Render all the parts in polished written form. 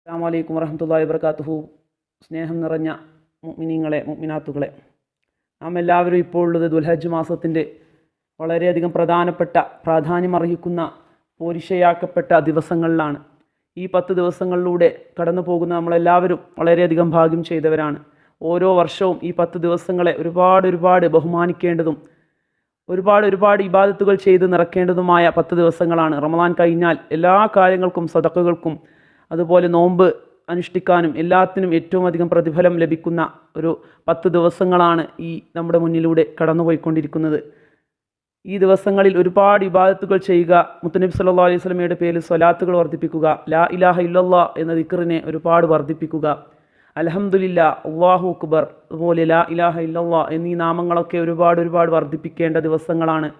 അസ്സലാമു അലൈക്കും വറഹ്മത്തുള്ളാഹി വബറകാതുഹു. സ്നേഹം നിറഞ്ഞ മുഅ്മിനീങ്ങളെ മുഅ്മിനാത്തുകളെ, നാം എല്ലാവരും ഇപ്പോൾ ഉള്ളത് ദുൽഹജ്ജ് മാസത്തിൻ്റെ വളരെയധികം പ്രാധാന്യമർഹിക്കുന്ന പോരിശയാക്കപ്പെട്ട ദിവസങ്ങളിലാണ്. ഈ 10 ദിവസങ്ങളിലൂടെ കടന്നു പോകുന്ന നമ്മളെല്ലാവരും വളരെയധികം ഭാഗ്യം ചെയ്തവരാണ്. ഓരോ വർഷവും ഈ 10 ദിവസങ്ങളെ ഒരുപാട് ബഹുമാനിക്കേണ്ടതും ഒരുപാട് ഇബാദത്തുകൾ ചെയ്ത് നിറക്കേണ്ടതുമായ 10 ദിവസങ്ങളാണ്. റമദാൻ കഴിഞ്ഞാൽ എല്ലാ കാര്യങ്ങൾക്കും സദഖകൾക്കും അതുപോലെ നോമ്പ് അനുഷ്ഠിക്കാനും എല്ലാത്തിനും ഏറ്റവും അധികം പ്രതിഫലം ലഭിക്കുന്ന ഒരു 10 ദിവസങ്ങളാണ് ഈ നമ്മുടെ മുന്നിലൂടെ കടന്നുപോയിക്കൊണ്ടിരിക്കുന്നത്. ഈ ദിവസങ്ങളിൽ ഒരുപാട് ഇബാദത്തുകൾ ചെയ്യുക, മുത്തുനബി സല്ലല്ലാഹു അലൈഹി വസല്ലമയുടെ പേരിൽ സ്വലാത്തുകൾ വർദ്ധിപ്പിക്കുക, ലാ ഇലാഹ ഇല്ലല്ലാഹ് എന്ന ദിക്റിനെ ഒരുപാട് വർദ്ധിപ്പിക്കുക, അൽഹംദുലില്ലാ, അല്ലാഹു അക്ബർ, അതുപോലെ ലാ ഇലാഹ ഇല്ലല്ലാഹ് എന്നീ നാമങ്ങളൊക്കെ ഒരുപാട് വർദ്ധിപ്പിക്കേണ്ട ദിവസങ്ങളാണ്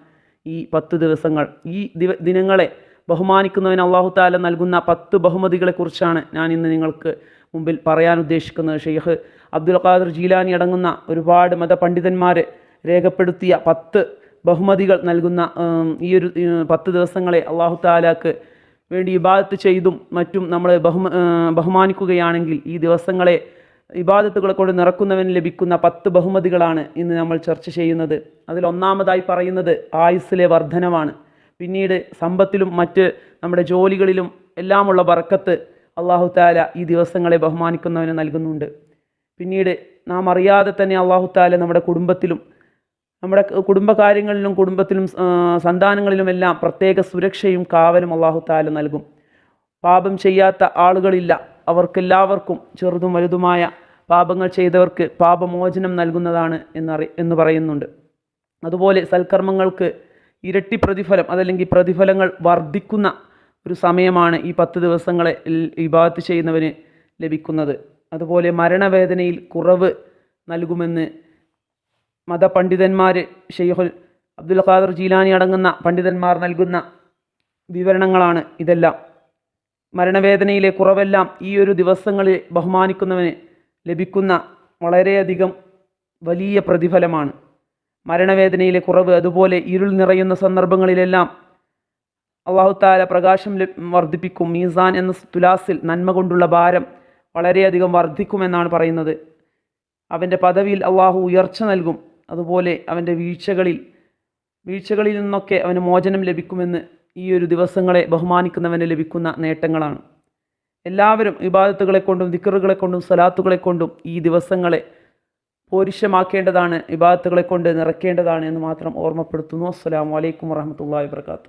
ഈ 10 ദിവസങ്ങൾ. ഈ ദിനങ്ങളെ ബഹുമാനിക്കുന്നതിന് അല്ലാഹു തആല നൽകുന്ന 10 ബഹുമതികളെക്കുറിച്ചാണ് ഞാൻ ഇന്ന് നിങ്ങൾക്ക് മുമ്പിൽ പറയാൻ ഉദ്ദേശിക്കുന്നത്. ഷെയ്ഖ് അബ്ദുൽ ഖാദിർ ജീലാനി അടങ്ങുന്ന ഒരുപാട് മതപണ്ഡിതന്മാർ രേഖപ്പെടുത്തിയ 10 ബഹുമതികൾ നൽകുന്ന ഈ ഒരു 10 ദിവസങ്ങളെ അല്ലാഹു തആലക്ക് വേണ്ടി ഇബാദത്ത് ചെയ്തും മറ്റും നമ്മൾ ബഹുമാനിക്കുകയാണെങ്കിൽ ഈ ദിവസങ്ങളെ ഇബാദത്തുകളെ കൊണ്ട് നിറക്കുന്നവന് ലഭിക്കുന്ന 10 ബഹുമതികളാണ് ഇന്ന് നമ്മൾ ചർച്ച ചെയ്യുന്നത്. അതിൽ ഒന്നാമതായി പറയുന്നത് ആയുസ്സിലെ വർധനവാണ്. പിന്നീട് സമ്പത്തിലും മറ്റ് നമ്മുടെ ജോലികളിലും എല്ലാമുള്ള ബർക്കത്ത് അല്ലാഹു തആല ഈ ദിവസങ്ങളെ ബഹുമാനിക്കുന്നവന് നൽകുന്നുണ്ട്. പിന്നീട് നാം അറിയാതെ തന്നെ അല്ലാഹു തആല നമ്മുടെ കുടുംബത്തിലും നമ്മുടെ കുടുംബത്തിലും സന്താനങ്ങളിലുമെല്ലാം പ്രത്യേക സുരക്ഷയും കാവലും അല്ലാഹു തആല നൽകും. പാപം ചെയ്യാത്ത ആളുകളില്ല, അവർക്കെല്ലാവർക്കും ചെറുതും വലുതുമായ പാപങ്ങൾ ചെയ്തവർക്ക് പാപമോചനം നൽകുന്നതാണ് എന്ന് പറയുന്നുണ്ട്. അതുപോലെ സൽക്കർമ്മങ്ങൾക്ക് ഇരട്ടി പ്രതിഫലം, അതല്ലെങ്കിൽ പ്രതിഫലങ്ങൾ വർദ്ധിക്കുന്ന ഒരു സമയമാണ് ഈ 10 ദിവസങ്ങളെ ഇബാദത്ത് ചെയ്യുന്നവന് ലഭിക്കുന്നത്. അതുപോലെ മരണവേദനയിൽ കുറവ് നൽകുമെന്ന് മതപണ്ഡിതന്മാർ, ഷെയ്ഖുൽ അബ്ദുൽ ഖാദിർ ജീലാനി അടങ്ങുന്ന പണ്ഡിതന്മാർ നൽകുന്ന വിവരണങ്ങളാണ് ഇതെല്ലാം. മരണവേദനയിലെ കുറവെല്ലാം ഈ ഒരു ദിവസങ്ങളിൽ ബഹുമാനിക്കുന്നവന് ലഭിക്കുന്ന വളരെയധികം വലിയ പ്രതിഫലമാണ്. മരണവേദനയിലെ കുറവ്, അതുപോലെ ഇരുൾ നിറയുന്ന സന്ദർഭങ്ങളിലെല്ലാം അല്ലാഹു തആല പ്രകാശം വർദ്ധിപ്പിക്കും. മീസാൻ എന്ന തുലാസിൽ നന്മ കൊണ്ടുള്ള ഭാരം വളരെയധികം വർദ്ധിക്കുമെന്നാണ് പറയുന്നത്. അവൻ്റെ പദവിയിൽ അല്ലാഹു ഉയർച്ച നൽകും. അതുപോലെ അവൻ്റെ വീഴ്ചകളിൽ നിന്നൊക്കെ അവന് മോചനം ലഭിക്കുമെന്ന് ഈ ഒരു ദിവസങ്ങളെ ബഹുമാനിക്കുന്നവന് ലഭിക്കുന്ന നേട്ടങ്ങളാണ്. എല്ലാവരും ഇബാദത്തുകളെ കൊണ്ടും ദിക്റുകളെ കൊണ്ടും സ്വലാത്തുകളെ കൊണ്ടും ഈ ദിവസങ്ങളെ പോരിശമാക്കേണ്ടതാണ്, ഇബാദത്തുകളെ കൊണ്ട് നിറയ്ക്കേണ്ടതാണ് എന്ന് മാത്രം ഓർമ്മപ്പെടുത്തുന്നു. അസ്സലാമു അലൈക്കും വറഹ്മത്തുള്ളാഹി വബറകാതുഹു.